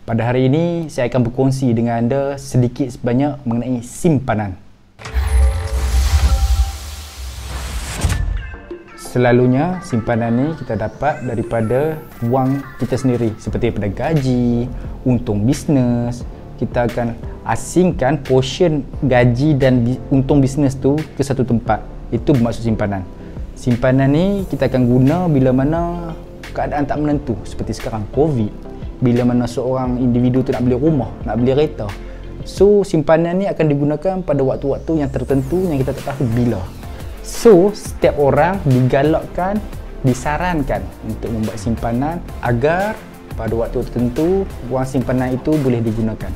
Pada hari ini, saya akan berkongsi dengan anda sedikit sebanyak mengenai simpanan. Selalunya, simpanan ni kita dapat daripada wang kita sendiri, seperti daripada gaji, untung bisnes. Kita akan asingkan portion gaji dan untung bisnes tu ke satu tempat. Itu bermaksud simpanan. Simpanan ni kita akan guna bila mana keadaan tak menentu, seperti sekarang COVID, bila mana seorang individu tu nak beli rumah, nak beli kereta. So simpanan ni akan digunakan pada waktu-waktu yang tertentu yang kita tak tahu bila. So setiap orang digalakkan, disarankan untuk membuat simpanan agar pada waktu tertentu wang simpanan itu boleh digunakan.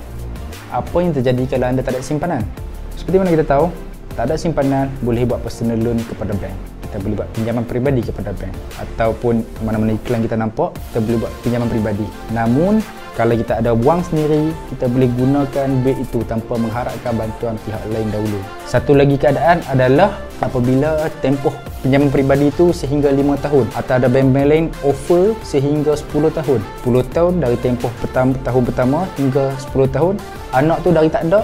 Apa yang terjadi kalau anda tak ada simpanan? Seperti mana kita tahu, tak ada simpanan boleh buat personal loan kepada bank. Kita boleh buat pinjaman peribadi kepada bank, ataupun mana-mana iklan kita nampak, kita boleh buat pinjaman peribadi. Namun kalau kita ada wang sendiri, kita boleh gunakan duit itu tanpa mengharapkan bantuan pihak lain dahulu. Satu lagi keadaan adalah apabila tempoh pinjaman peribadi itu sehingga 5 tahun, atau ada bank-bank lain offer sehingga 10 tahun. 10 tahun dari tempoh tahun pertama hingga 10 tahun. Anak tu dari tak ada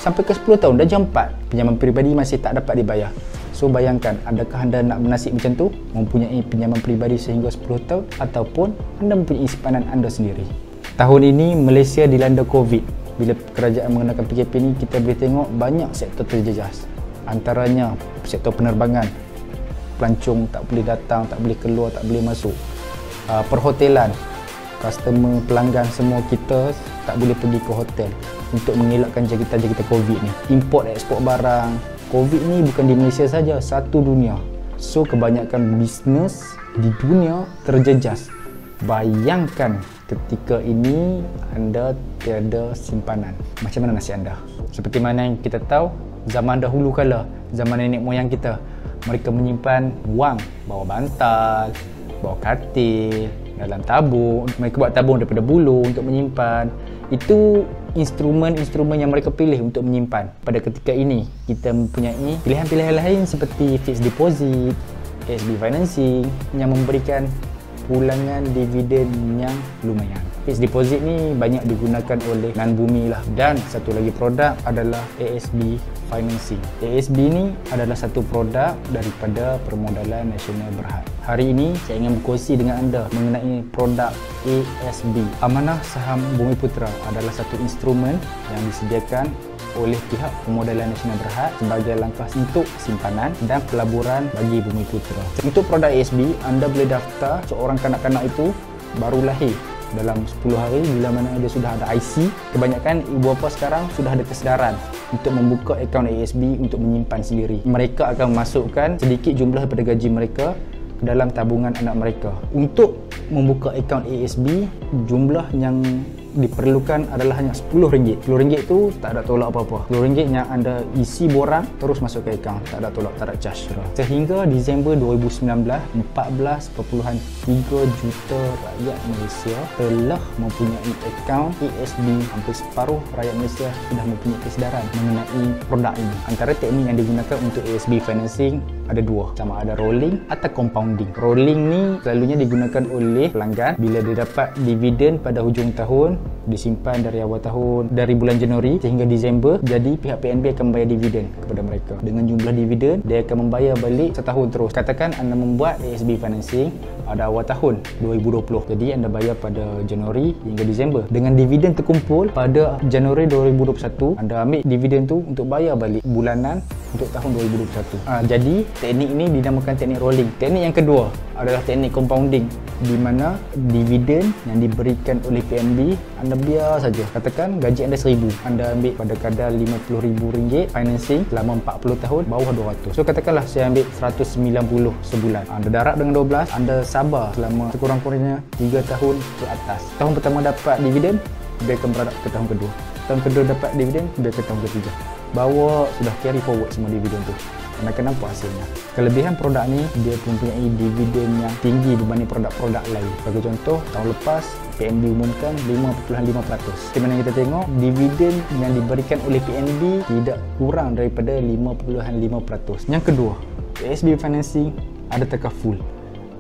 sampai ke 10 tahun, dah jam 4, pinjaman peribadi masih tak dapat dibayar. So bayangkan, adakah anda nak bernasib macam tu, mempunyai pinjaman peribadi sehingga 10 tahun, ataupun anda mempunyai simpanan anda sendiri. Tahun ini Malaysia dilanda COVID. Bila kerajaan mengenakan PKP ni, kita boleh tengok banyak sektor terjejas. Antaranya sektor penerbangan, pelancong tak boleh datang, tak boleh keluar, tak boleh masuk. Perhotelan, customer, pelanggan semua kita tak boleh pergi ke hotel untuk mengelakkan jangkitan COVID ni. Import ekspor barang, COVID ni bukan di Malaysia saja, satu dunia. So kebanyakan bisnes di dunia terjejas. Bayangkan ketika ini anda tiada simpanan, macam mana nasib anda? Seperti mana yang kita tahu, zaman dahulu kala, zaman nenek moyang kita, mereka menyimpan wang bawah bantal, bawah katil, dalam tabung. Mereka buat tabung daripada bulu untuk menyimpan. Itu instrumen-instrumen yang mereka pilih untuk menyimpan. Pada ketika ini, kita mempunyai pilihan-pilihan lain seperti fixed deposit, ASB financing yang memberikan pulangan dividen yang lumayan. Fixed deposit ni banyak digunakan oleh non-bumi lah. Dan satu lagi produk adalah ASB financing. ASB ni adalah satu produk daripada Permodalan Nasional Berhad. Hari ini saya ingin berkongsi dengan anda mengenai produk ASB. Amanah Saham Bumiputera adalah satu instrumen yang disediakan oleh pihak Permodalan Nasional Berhad sebagai langkah untuk simpanan dan pelaburan bagi Bumiputera. Untuk produk ASB, anda boleh daftar seorang kanak-kanak itu baru lahir dalam 10 hari bila mana dia sudah ada IC. Kebanyakan ibu bapa sekarang sudah ada kesedaran untuk membuka akaun ASB untuk menyimpan sendiri. Mereka akan memasukkan sedikit jumlah daripada gaji mereka ke dalam tabungan anak mereka. Untuk membuka akaun ASB, jumlah yang diperlukan adalah hanya RM10. RM10 tu tak ada tolak apa-apa. RM10 yang anda isi borang terus masuk ke akaun, tak ada tolak, tak ada charge. Sehingga Disember 2019, 14.3 juta rakyat Malaysia telah mempunyai akaun ASB. Hampir separuh rakyat Malaysia sudah mempunyai kesedaran mengenai produk ini. Antara teknik yang digunakan untuk ASB financing ada dua, sama ada rolling atau compounding. Rolling ni selalunya digunakan oleh pelanggan bila dia dapat dividen pada hujung tahun, disimpan dari awal tahun, dari bulan Januari sehingga Disember. Jadi pihak PNB akan membayar dividen kepada mereka. Dengan jumlah dividen, dia akan membayar balik setahun terus. Katakan anda membuat ASB financing pada awal tahun 2020, jadi anda bayar pada Januari hingga Disember. Dengan dividen terkumpul pada Januari 2021, anda ambil dividen tu untuk bayar balik bulanan untuk tahun 2021. Jadi teknik ini dinamakan teknik rolling. Teknik yang kedua adalah teknik compounding, di mana dividen yang diberikan oleh PNB anda biar saja. Katakan gaji anda RM1,000, anda ambil pada kadar RM50,000 financing selama 40 tahun, bawah 200. So katakanlah saya ambil 190 sebulan. Anda darab dengan 12, anda sabar selama sekurang-kurangnya 3 tahun ke atas. Tahun pertama dapat dividen, dia akan beradap ke tahun kedua. Tahun kedua dapat dividen, dia ke tahun ketiga. Bawa sudah carry forward semua dividen tu. Anda akan nampak hasilnya. Kelebihan produk ni, dia mempunyai dividen yang tinggi berbanding produk-produk lain. Bagi contoh, tahun lepas PNB umumkan 5.5%. Di mana kita tengok dividen yang diberikan oleh PNB tidak kurang daripada 5.5%. Yang kedua, ASB financing ada takaful.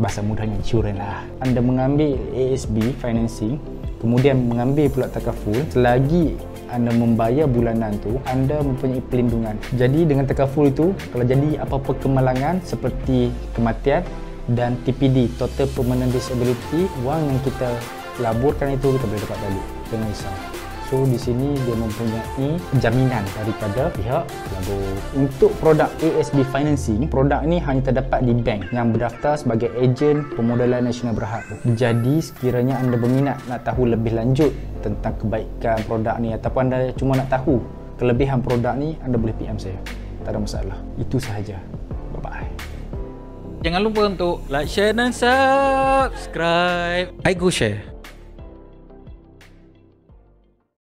Bahasa mudahnya insurans lah. Anda mengambil ASB financing, kemudian mengambil pula takaful, selagi anda membayar bulanan tu, anda mempunyai pelindungan. Jadi dengan takaful itu, kalau jadi apa-apa kemalangan seperti kematian dan TPD, Total Permanent Disability, wang yang kita laburkan itu kita boleh dapat balik. Jangan risau. So di sini dia mempunyai jaminan daripada pihak labur. Untuk produk ASB Financing, produk ini hanya terdapat di bank yang berdaftar sebagai ejen pemodalan nasional berhad. Jadi sekiranya anda berminat nak tahu lebih lanjut tentang kebaikan produk ni ataupun anda cuma nak tahu kelebihan produk ni, anda boleh PM saya. Tak ada masalah. Itu sahaja. Bye-bye. Jangan lupa untuk like, share dan subscribe. I go share.